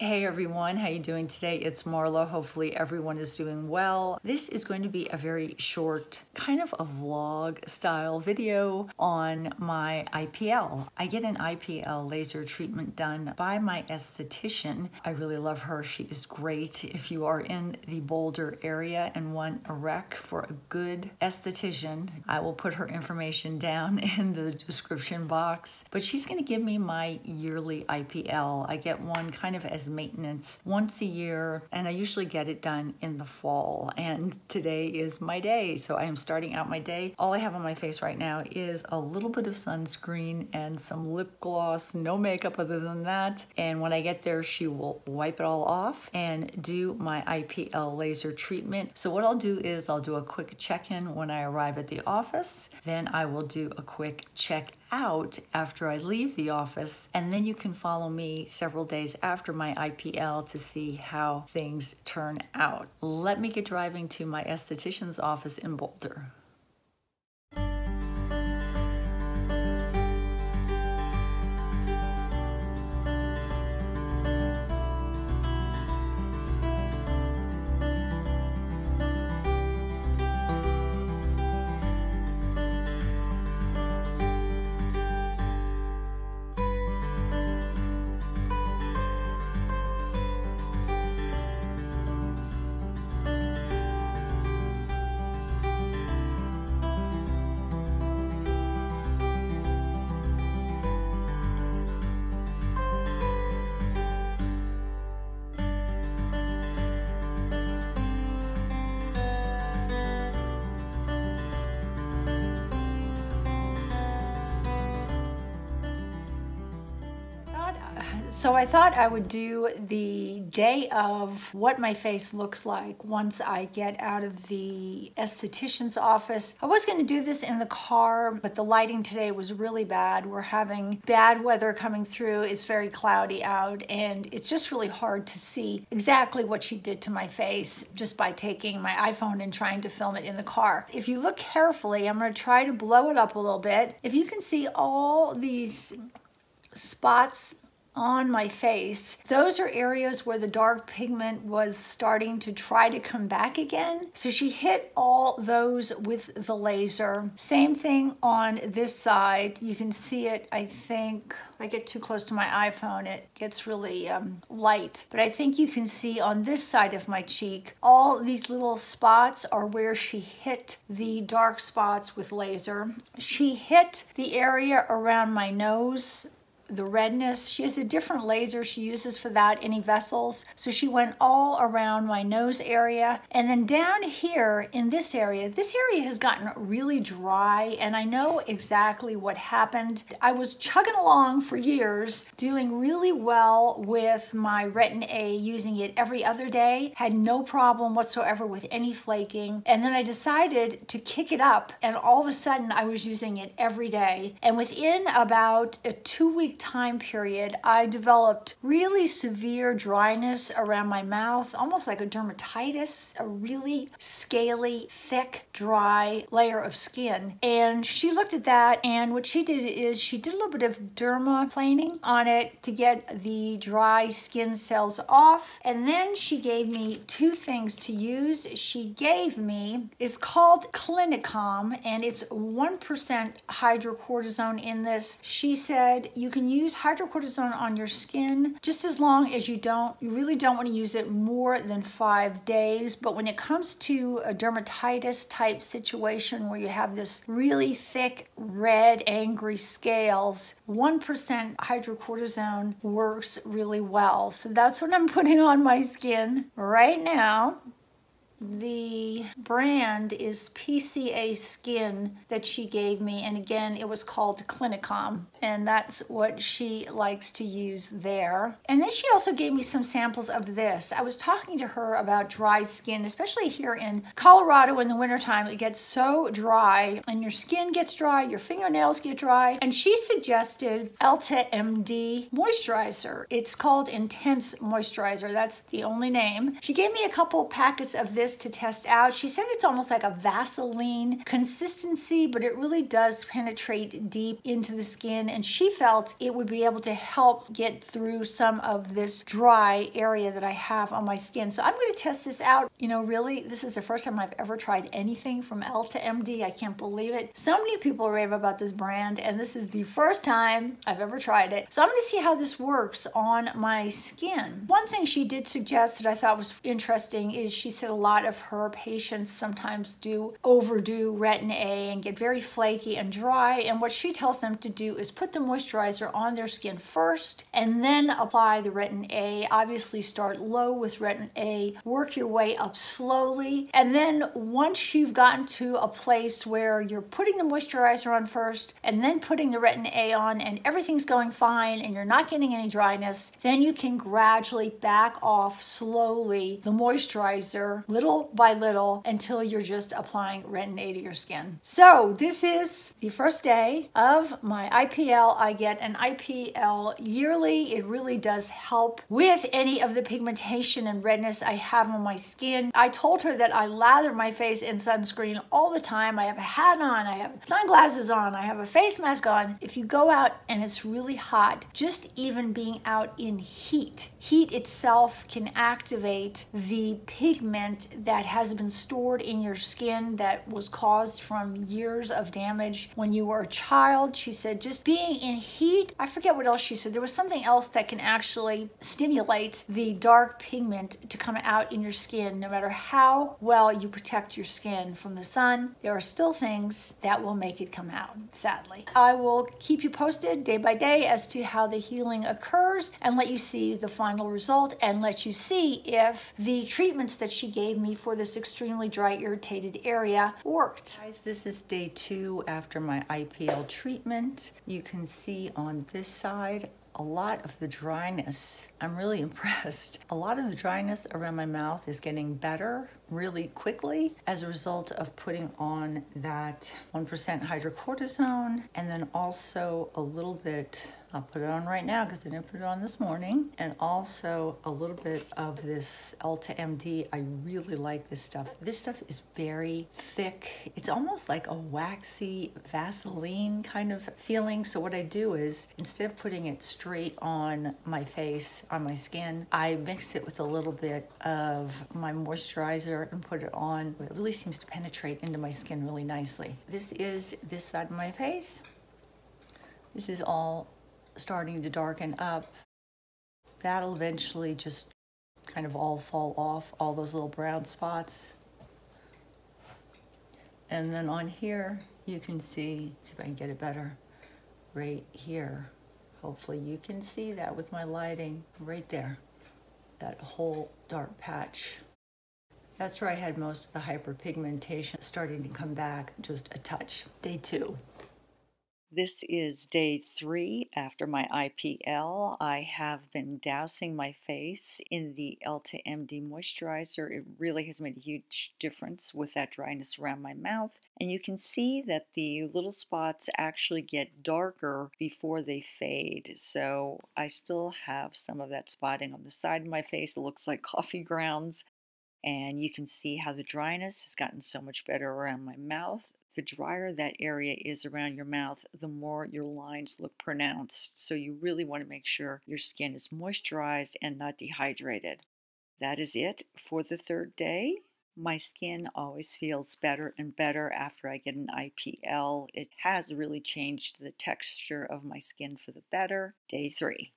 Hey everyone, how you doing today? It's Marla. Hopefully everyone is doing well. This is going to be a very short, kind of a vlog style video on my IPL. I get an IPL laser treatment done by my esthetician. I really love her. She is great. If you are in the Boulder area and want a rec for a good esthetician, I will put her information down in the description box. But she's going to give me my yearly IPL. I get one kind of as maintenance once a year, and I usually get it done in the fall, and today is my day. So I am starting out my day. All I have on my face right now is a little bit of sunscreen and some lip gloss, no makeup other than that. And when I get there, she will wipe it all off and do my IPL laser treatment. So what I'll do is I'll do a quick check-in when I arrive at the office. Then I will do a quick check out after I leave the office, and then you can follow me several days after my IPL to see how things turn out. Let me get driving to my esthetician's office in Boulder. So I thought I would do the day of what my face looks like once I get out of the esthetician's office. I was going to do this in the car, but the lighting today was really bad. We're having bad weather coming through. It's very cloudy out, and it's just really hard to see exactly what she did to my face just by taking my iPhone and trying to film it in the car. If you look carefully, I'm going to try to blow it up a little bit. If you can see all these spots on my face, those are areas where the dark pigment was starting to try to come back again. So she hit all those with the laser. Same thing on this side. You can see it, I think. If I get too close to my iPhone, it gets really light. But I think you can see on this side of my cheek, all these little spots are where she hit the dark spots with laser. She hit the area around my nose, the redness. She has a different laser she uses for that, any vessels. So she went all around my nose area. And then down here in this area has gotten really dry, and I know exactly what happened. I was chugging along for years, doing really well with my Retin A, using it every other day, had no problem whatsoever with any flaking. And then I decided to kick it up, and all of a sudden I was using it every day. And within about a 2-week time period, I developed really severe dryness around my mouth, almost like a dermatitis, a really scaly, thick, dry layer of skin. And she looked at that, and what she did is she did a little bit of dermaplaning on it to get the dry skin cells off. And then she gave me 2 things to use. She gave me, it's called Clinicom, and it's 1% hydrocortisone in this. She said you can use hydrocortisone on your skin just as long as you really don't want to use it more than 5 days. But when it comes to a dermatitis type situation where you have this really thick, red, angry scales, 1% hydrocortisone works really well. So that's what I'm putting on my skin right now. The brand is PCA Skin that she gave me, and again, it was called Clinicom, and that's what she likes to use there. And then she also gave me some samples of this. I was talking to her about dry skin, especially here in Colorado in the wintertime. It gets so dry, and your skin gets dry, your fingernails get dry, and she suggested Elta MD moisturizer. It's called Intense Moisturizer. That's the only name. She gave me a couple packets of this this to test out. She said it's almost like a Vaseline consistency, but it really does penetrate deep into the skin, and she felt it would be able to help get through some of this dry area that I have on my skin. So I'm going to test this out. You know, really, this is the first time I've ever tried anything from EltaMD. I can't believe it. So many people rave about this brand, and this is the first time I've ever tried it. So I'm going to see how this works on my skin. One thing she did suggest that I thought was interesting is she said a lot of her patients sometimes do overdo Retin A and get very flaky and dry, and what she tells them to do is put the moisturizer on their skin first and then apply the Retin A. Obviously start low with Retin A, work your way up slowly, and then once you've gotten to a place where you're putting the moisturizer on first and then putting the Retin A on and everything's going fine and you're not getting any dryness, then you can gradually back off slowly the moisturizer little by little until you're just applying Retin A to your skin. So this is the first day of my IPL. I get an IPL yearly. It really does help with any of the pigmentation and redness I have on my skin. I told her that I lather my face in sunscreen all the time. I have a hat on, I have sunglasses on, I have a face mask on. If you go out and it's really hot, just even being out in heat itself can activate the pigment that has been stored in your skin that was caused from years of damage when you were a child. She said just being in heat, I forget what else she said. There was something else that can actually stimulate the dark pigment to come out in your skin. No matter how well you protect your skin from the sun, there are still things that will make it come out, sadly. I will keep you posted day by day as to how the healing occurs and let you see the final result and let you see if the treatments that she gave me for this extremely dry, irritated area worked. Guys, this is day 2 after my IPL treatment. You can see on this side a lot of the dryness. I'm really impressed. A lot of the dryness around my mouth is getting better really quickly as a result of putting on that 1% hydrocortisone, and then also a little bit, I'll put it on right now because I didn't put it on this morning, and also a little bit of this EltaMD. I really like this stuff. This stuff is very thick. It's almost like a waxy Vaseline kind of feeling. So what I do is, instead of putting it straight on my face, on my skin, I mix it with a little bit of my moisturizer and put it on. It really seems to penetrate into my skin really nicely. This is this side of my face. This is all starting to darken up. That'll eventually just kind of all fall off, all those little brown spots. And then on here, you can see if I can get it better, right here. Hopefully you can see that with my lighting right there, that whole dark patch. That's where I had most of the hyperpigmentation starting to come back just a touch. Day 2. This is day 3 after my IPL. I have been dousing my face in the EltaMD moisturizer. It really has made a huge difference with that dryness around my mouth. And you can see that the little spots actually get darker before they fade. So I still have some of that spotting on the side of my face. It looks like coffee grounds. And you can see how the dryness has gotten so much better around my mouth. The drier that area is around your mouth, the more your lines look pronounced. So you really want to make sure your skin is moisturized and not dehydrated. That is it for the 3rd day. My skin always feels better and better after I get an IPL. It has really changed the texture of my skin for the better. Day 3.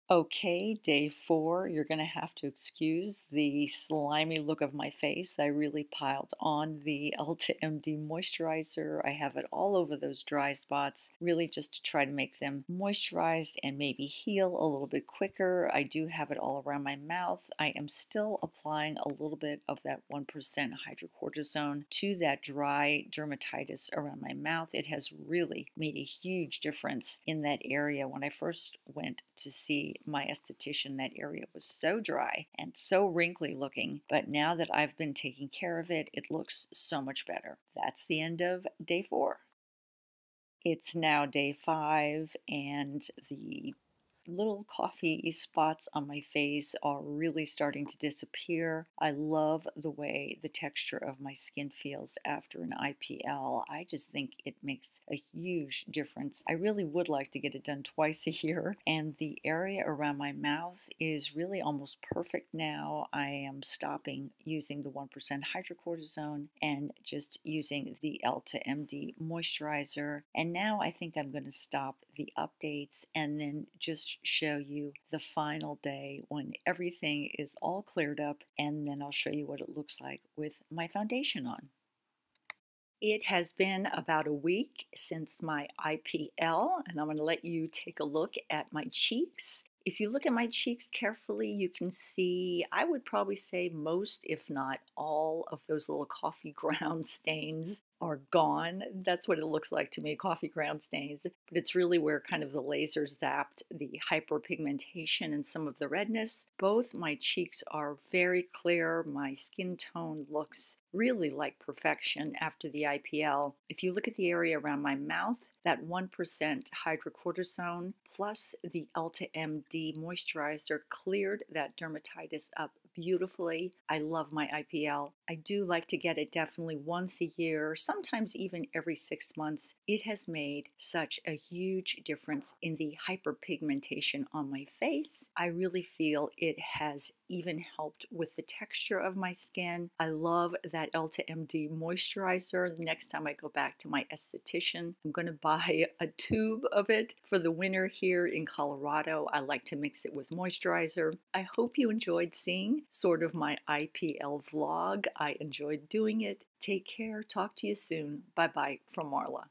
Okay, day 4, you're going to have to excuse the slimy look of my face. I really piled on the EltaMD moisturizer. I have it all over those dry spots, really just to try to make them moisturized and maybe heal a little bit quicker. I do have it all around my mouth. I am still applying a little bit of that 1% hydrocortisone to that dry dermatitis around my mouth. It has really made a huge difference in that area. When I first went to see my esthetician, that area was so dry and so wrinkly looking, but now that I've been taking care of it, it looks so much better. That's the end of day 4. It's now day 5, and the little coffee spots on my face are really starting to disappear. I love the way the texture of my skin feels after an IPL. I just think it makes a huge difference. I really would like to get it done twice a year, and the area around my mouth is really almost perfect now. I am stopping using the 1% hydrocortisone and just using the Elta MD moisturizer. And now I think I'm going to stop the updates and then just show you the final day when everything is all cleared up, and then I'll show you what it looks like with my foundation on. It has been about a week since my IPL, and I'm going to let you take a look at my cheeks. If you look at my cheeks carefully, you can see, I would probably say most, if not all, of those little coffee ground stains are gone. That's what it looks like to me, coffee ground stains. But it's really where kind of the laser zapped the hyperpigmentation and some of the redness. Both my cheeks are very clear. My skin tone looks really like perfection after the IPL. If you look at the area around my mouth, that 1% hydrocortisone plus the Elta MD moisturizer cleared that dermatitis up beautifully. I love my IPL. I do like to get it definitely once a year, sometimes even every 6 months. It has made such a huge difference in the hyperpigmentation on my face. I really feel it has even helped with the texture of my skin. I love that Elta MD moisturizer. The next time I go back to my esthetician, I'm going to buy a tube of it for the winter here in Colorado. I like to mix it with moisturizer. I hope you enjoyed seeing sort of my IPL vlog. I enjoyed doing it. Take care. Talk to you soon. Bye-bye from Marla.